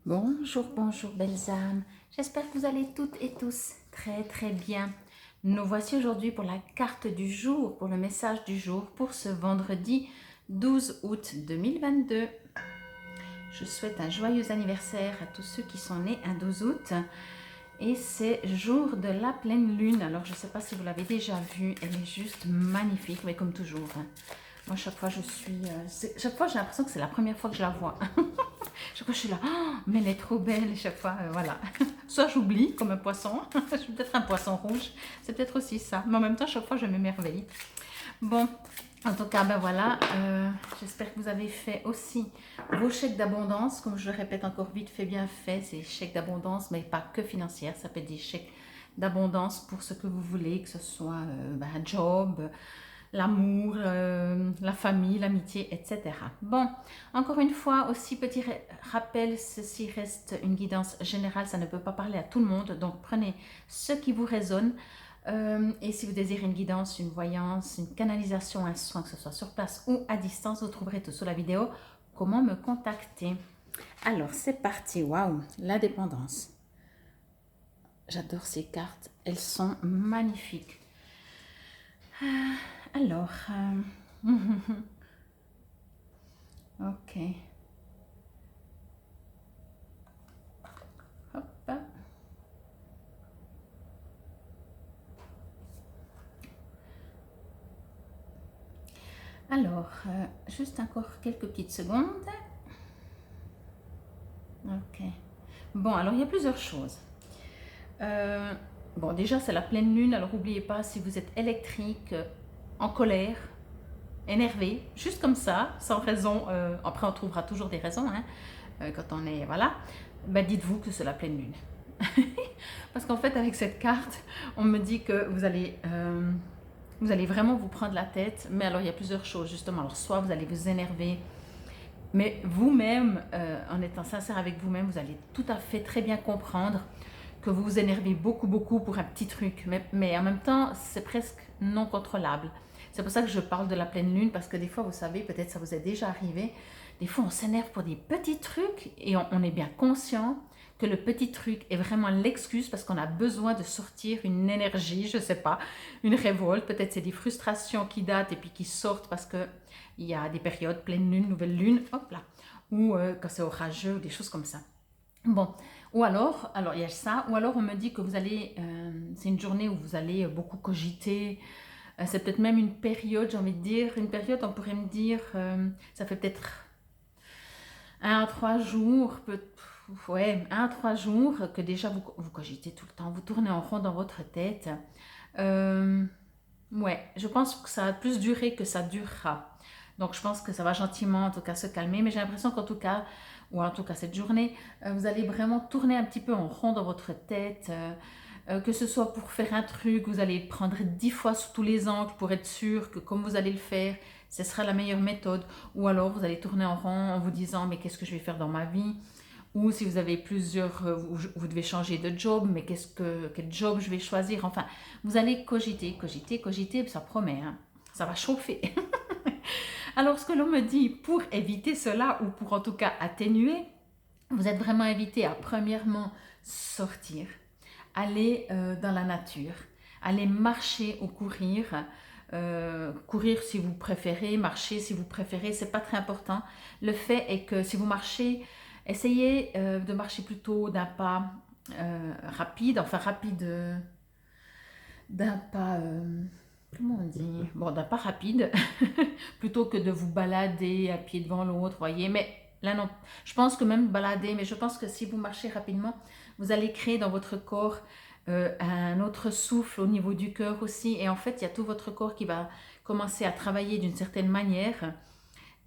Bonjour, bonjour belles âmes. J'espère que vous allez toutes et tous très très bien. Nous voici aujourd'hui pour la carte du jour, pour le message du jour, pour ce vendredi 12 août 2022. Je souhaite un joyeux anniversaire à tous ceux qui sont nés un 12 août. Et c'est jour de la pleine lune. Alors je ne sais pas si vous l'avez déjà vue, elle est juste magnifique, mais comme toujours. Moi chaque fois chaque fois j'ai l'impression que c'est la première fois que je la vois. Chaque fois je suis là, oh, mais elle est trop belle, et chaque fois, voilà. Soit j'oublie, comme un poisson, je suis peut-être un poisson rouge, c'est peut-être aussi ça. Mais en même temps, chaque fois, je m'émerveille. Bon, en tout cas, ben voilà, j'espère que vous avez fait aussi vos chèques d'abondance. Comme je le répète encore vite, fait bien fait, c'est chèques d'abondance, mais pas que financière. Ça peut être des chèques d'abondance pour ce que vous voulez, que ce soit un job, l'amour, la famille, l'amitié, etc. Bon, encore une fois, aussi petit rappel, ceci reste une guidance générale, ça ne peut pas parler à tout le monde, donc prenez ce qui vous résonne. Et si vous désirez une guidance, une voyance, une canalisation, un soin, que ce soit sur place ou à distance, vous trouverez tout sous la vidéo comment me contacter. Alors, c'est parti. Waouh, la dépendance. J'adore ces cartes, elles sont magnifiques. Alors, ok. Hop. Alors, juste encore quelques petites secondes. Ok. Bon, alors il y a plusieurs choses. Bon, déjà, c'est la pleine lune. Alors, n'oubliez pas, si vous êtes électrique, en colère, énervé, juste comme ça, sans raison, après on trouvera toujours des raisons, hein, quand on est, voilà, ben dites-vous que c'est la pleine lune. Parce qu'en fait, avec cette carte, on me dit que vous allez vraiment vous prendre la tête, mais alors il y a plusieurs choses, justement. Alors, soit vous allez vous énerver, mais vous-même, en étant sincère avec vous-même, vous allez tout à fait très bien comprendre que vous vous énervez beaucoup, beaucoup pour un petit truc. Mais en même temps, c'est presque non contrôlable. C'est pour ça que je parle de la pleine lune, parce que des fois, vous savez, peut-être ça vous est déjà arrivé, des fois on s'énerve pour des petits trucs et on est bien conscient que le petit truc est vraiment l'excuse parce qu'on a besoin de sortir une énergie, je ne sais pas, une révolte, peut-être c'est des frustrations qui datent et puis qui sortent parce que il y a des périodes, pleine lune, nouvelle lune, hop là, ou quand c'est orageux, ou des choses comme ça. Bon, ou alors il y a ça, ou alors on me dit que vous allez, c'est une journée où vous allez beaucoup cogiter, c'est peut-être même une période, j'ai envie de dire, une période, on pourrait me dire, ça fait peut-être 1 à 3 jours, ouais, 1 à 3 jours, que déjà vous cogitez tout le temps, vous tournez en rond dans votre tête. Ouais, je pense que ça a plus duré que ça durera. Donc je pense que ça va gentiment en tout cas se calmer, mais j'ai l'impression qu'en tout cas, ou en tout cas cette journée, vous allez vraiment tourner un petit peu en rond dans votre tête, que ce soit pour faire un truc, vous allez prendre 10 fois sous tous les angles pour être sûr que comme vous allez le faire, ce sera la meilleure méthode, ou alors vous allez tourner en rond en vous disant mais qu'est-ce que je vais faire dans ma vie, ou si vous avez plusieurs, vous devez changer de job, mais quel job je vais choisir, enfin, vous allez cogiter, cogiter, cogiter, ça promet, hein, ça va chauffer. Alors, ce que l'on me dit pour éviter cela, ou pour en tout cas atténuer, vous êtes vraiment invité à premièrement sortir, aller dans la nature, aller marcher ou courir, courir si vous préférez, marcher si vous préférez, c'est pas très important. Le fait est que si vous marchez, essayez de marcher plutôt d'un pas rapide, enfin rapide, d'un pas, comment on dit, bon, d'un pas rapide, plutôt que de vous balader à pied devant l'autre, voyez, mais là non, je pense que même balader, mais je pense que si vous marchez rapidement, vous allez créer dans votre corps un autre souffle au niveau du cœur aussi, et en fait, il y a tout votre corps qui va commencer à travailler d'une certaine manière,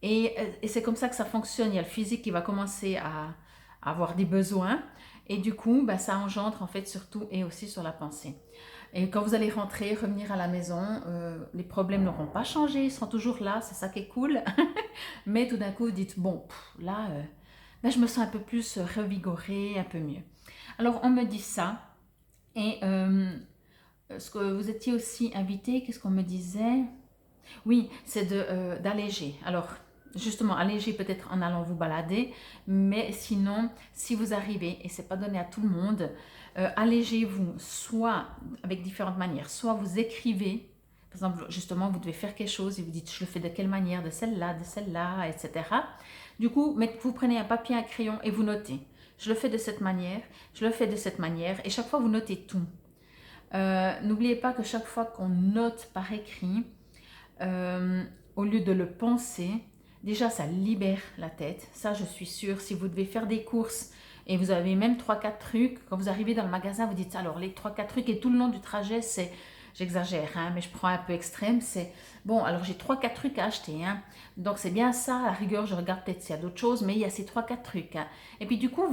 et c'est comme ça que ça fonctionne. Il y a le physique qui va commencer à avoir des besoins. Et du coup, ben, ça engendre en fait surtout et aussi sur la pensée. Et quand vous allez rentrer, revenir à la maison, les problèmes n'auront pas changé, ils seront toujours là, c'est ça qui est cool. Mais tout d'un coup, vous dites, bon, là, ben, je me sens un peu plus revigorée, un peu mieux. Alors, on me dit ça. Et ce que vous étiez aussi invité, qu'est-ce qu'on me disait? Oui, c'est d'alléger. Alors, justement, allégez peut-être en allant vous balader, mais sinon, si vous arrivez, et c'est pas donné à tout le monde, allégez-vous soit avec différentes manières, soit vous écrivez, par exemple, justement, vous devez faire quelque chose et vous dites, je le fais de quelle manière, de celle-là, etc. Du coup, vous prenez un papier, un crayon et vous notez. Je le fais de cette manière, je le fais de cette manière, et chaque fois, vous notez tout. N'oubliez pas que chaque fois qu'on note par écrit, au lieu de le penser, déjà ça libère la tête. Ça, je suis sûre. Si vous devez faire des courses et vous avez même 3-4 trucs, quand vous arrivez dans le magasin, vous dites alors les 3-4 trucs et tout le long du trajet, c'est, j'exagère, hein, mais je prends un peu extrême, c'est bon, alors j'ai 3-4 trucs à acheter. Hein, donc c'est bien ça, à la rigueur, je regarde peut-être s'il y a d'autres choses, mais il y a ces 3-4 trucs. Hein. Et puis du coup,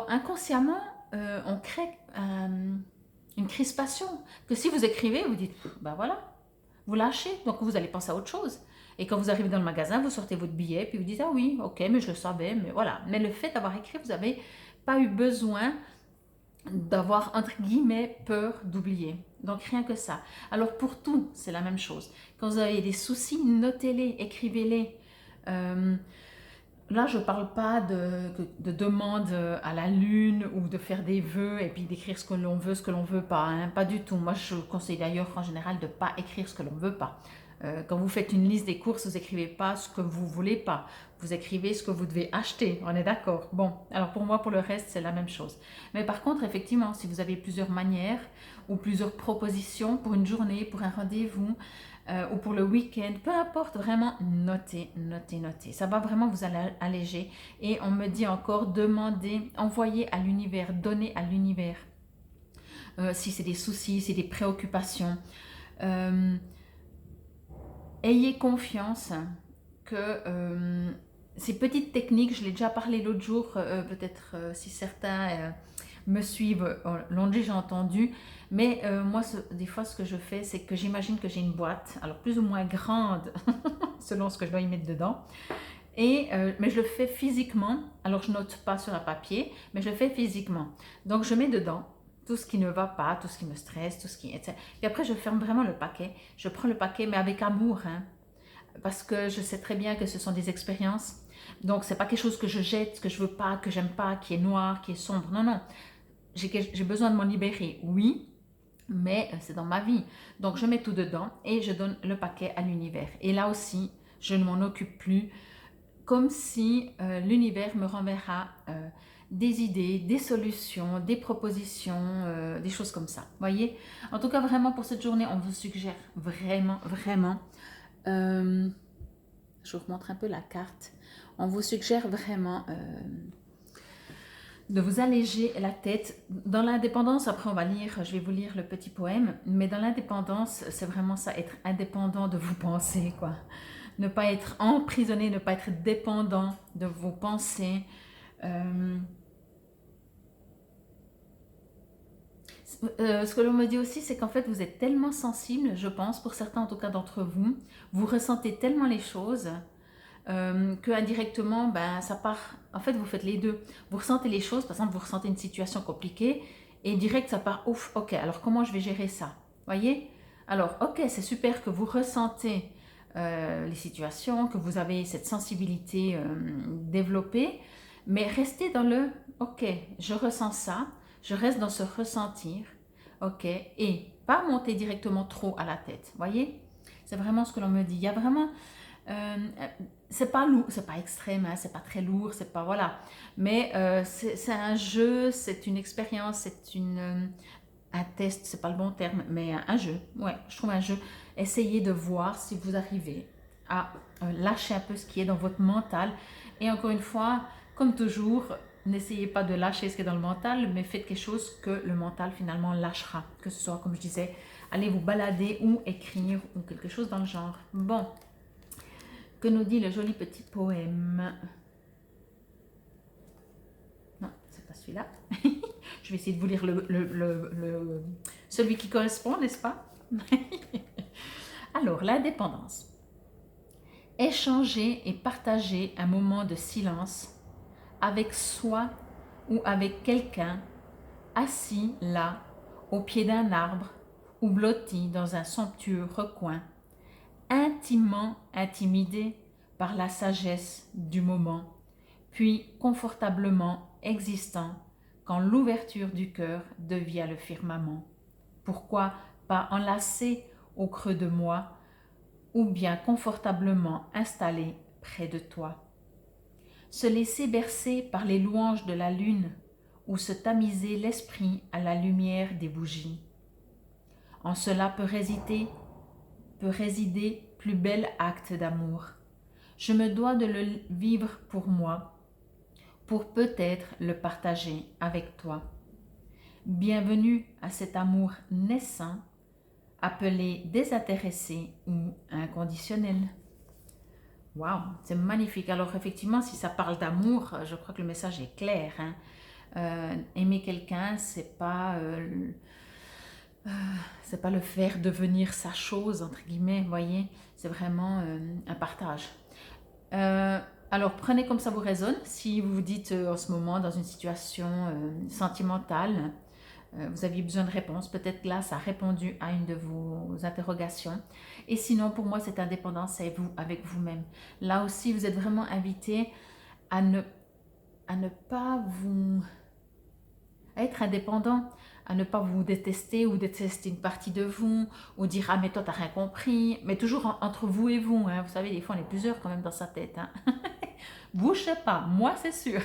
inconsciemment, on crée une crispation. Que si vous écrivez, vous dites, ben voilà, vous lâchez, donc vous allez penser à autre chose. Et quand vous arrivez dans le magasin, vous sortez votre billet, puis vous dites, ah oui, ok, mais je le savais, mais voilà. Mais le fait d'avoir écrit, vous n'avez pas eu besoin d'avoir, entre guillemets, peur d'oublier. Donc rien que ça. Alors pour tout, c'est la même chose. Quand vous avez des soucis, notez-les, écrivez-les. Là, je ne parle pas de demande à la lune ou de faire des vœux et puis d'écrire ce que l'on veut, ce que l'on ne veut pas. Hein, pas du tout. Moi, je conseille d'ailleurs en général de ne pas écrire ce que l'on ne veut pas. Quand vous faites une liste des courses, vous n'écrivez pas ce que vous ne voulez pas. Vous écrivez ce que vous devez acheter. On est d'accord? Bon, alors pour moi, pour le reste, c'est la même chose. Mais par contre, effectivement, si vous avez plusieurs manières ou plusieurs propositions pour une journée, pour un rendez-vous, ou pour le week-end, peu importe, vraiment, notez, notez, notez. Ça va vraiment vous alléger. Et on me dit encore, demandez, envoyez à l'univers, donnez à l'univers. Si c'est des soucis, si c'est des préoccupations. Ayez confiance que ces petites techniques, je l'ai déjà parlé l'autre jour, peut-être si certains me suivent, l'ont déjà entendu, mais moi, des fois, ce que je fais, c'est que j'imagine que j'ai une boîte, alors plus ou moins grande, selon ce que je dois y mettre dedans, mais je le fais physiquement, alors je note pas sur un papier, mais je le fais physiquement. Donc, je mets dedans tout ce qui ne va pas, tout ce qui me stresse, tout ce qui... etc. Puis après, je ferme vraiment le paquet. Je prends le paquet, mais avec amour, hein, parce que je sais très bien que ce sont des expériences. Donc, c'est pas quelque chose que je jette, que je veux pas, que j'aime pas, qui est noir, qui est sombre. Non, non. J'ai besoin de m'en libérer, oui, mais c'est dans ma vie. Donc, je mets tout dedans et je donne le paquet à l'univers. Et là aussi, je ne m'en occupe plus, comme si l'univers me renverra des idées, des solutions, des propositions, des choses comme ça. Voyez? En tout cas, vraiment, pour cette journée, on vous suggère vraiment, vraiment... je vous remontre un peu la carte. On vous suggère vraiment de vous alléger la tête. Dans l'indépendance, après on va lire, je vais vous lire le petit poème, mais dans l'indépendance, c'est vraiment ça, être indépendant de vos pensées, quoi. Ne pas être emprisonné, ne pas être dépendant de vos pensées. Ce que l'on me dit aussi, c'est qu'en fait, vous êtes tellement sensible, je pense, pour certains en tout cas d'entre vous, vous ressentez tellement les choses que indirectement, ben, ça part. En fait, vous faites les deux. Vous ressentez les choses, par exemple, vous ressentez une situation compliquée et direct, ça part, ouf, ok, alors comment je vais gérer ça? Voyez? Alors, ok, c'est super que vous ressentez les situations, que vous avez cette sensibilité développée, mais restez dans le, ok, je ressens ça, je reste dans ce ressentir, ok, et pas monter directement trop à la tête, voyez? C'est vraiment ce que l'on me dit. Il y a vraiment... c'est pas lourd, c'est pas extrême, hein, c'est pas très lourd, c'est pas voilà. Mais c'est un jeu, c'est une expérience, un test, c'est pas le bon terme, mais un jeu. Ouais, je trouve un jeu. Essayez de voir si vous arrivez à lâcher un peu ce qui est dans votre mental. Et encore une fois, comme toujours, n'essayez pas de lâcher ce qui est dans le mental, mais faites quelque chose que le mental finalement lâchera. Que ce soit, comme je disais, allez vous balader ou écrire ou quelque chose dans le genre. Bon. Que nous dit le joli petit poème? Non, c'est pas celui-là. Je vais essayer de vous lire celui qui correspond, n'est-ce pas? Alors, l'indépendance. Échanger et partager un moment de silence avec soi ou avec quelqu'un assis là, au pied d'un arbre ou blotti dans un somptueux recoin, intimement intimidé par la sagesse du moment, puis confortablement existant quand l'ouverture du cœur devient le firmament. Pourquoi pas enlacé au creux de moi ou bien confortablement installé près de toi? Se laisser bercer par les louanges de la lune ou se tamiser l'esprit à la lumière des bougies. En cela peut résider plus bel acte d'amour. Je me dois de le vivre pour moi, pour peut-être le partager avec toi. Bienvenue à cet amour naissant, appelé désintéressé ou inconditionnel. Waouh, c'est magnifique. Alors effectivement, si ça parle d'amour, je crois que le message est clair, hein. Aimer quelqu'un, c'est pas le faire devenir sa chose, entre guillemets, vous voyez, c'est vraiment un partage. Alors prenez comme ça vous résonne. Si vous vous dites en ce moment dans une situation sentimentale, vous aviez besoin de réponses, peut-être là ça a répondu à une de vos interrogations. Et sinon pour moi cette indépendance c'est vous avec vous-même. Là aussi vous êtes vraiment invité à ne pas vous être indépendant, à ne pas vous détester ou détester une partie de vous, ou dire ah mais toi t'as rien compris, mais toujours entre vous et vous, hein. Vous savez des fois on est plusieurs quand même dans sa tête, hein. Vous je sais pas, moi c'est sûr.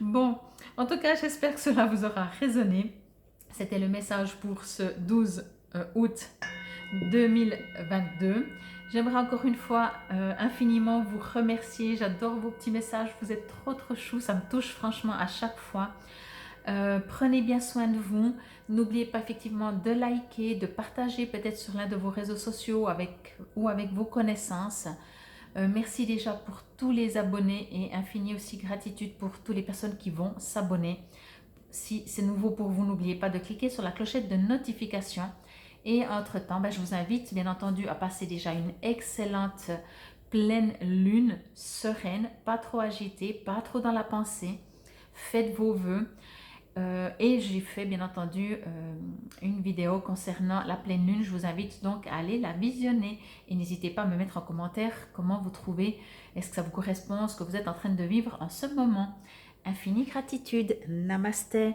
Bon, en tout cas j'espère que cela vous aura résonné. C'était le message pour ce 12 août 2022. J'aimerais encore une fois infiniment vous remercier. J'adore vos petits messages, vous êtes trop choux, ça me touche franchement à chaque fois. Prenez bien soin de vous. N'oubliez pas effectivement de liker, de partager peut-être sur l'un de vos réseaux sociaux ou avec vos connaissances. Merci déjà pour tous les abonnés et infinie aussi gratitude pour toutes les personnes qui vont s'abonner. Si c'est nouveau pour vous, n'oubliez pas de cliquer sur la clochette de notification. Et entre-temps, je vous invite bien entendu à passer déjà une excellente pleine lune sereine, pas trop agitée, pas trop dans la pensée. Faites vos vœux. Et j'ai fait bien entendu une vidéo concernant la pleine lune. Je vous invite donc à aller la visionner. Et n'hésitez pas à me mettre en commentaire comment vous trouvez, est-ce que ça vous correspond, ce que vous êtes en train de vivre en ce moment. Infinie gratitude. Namasté.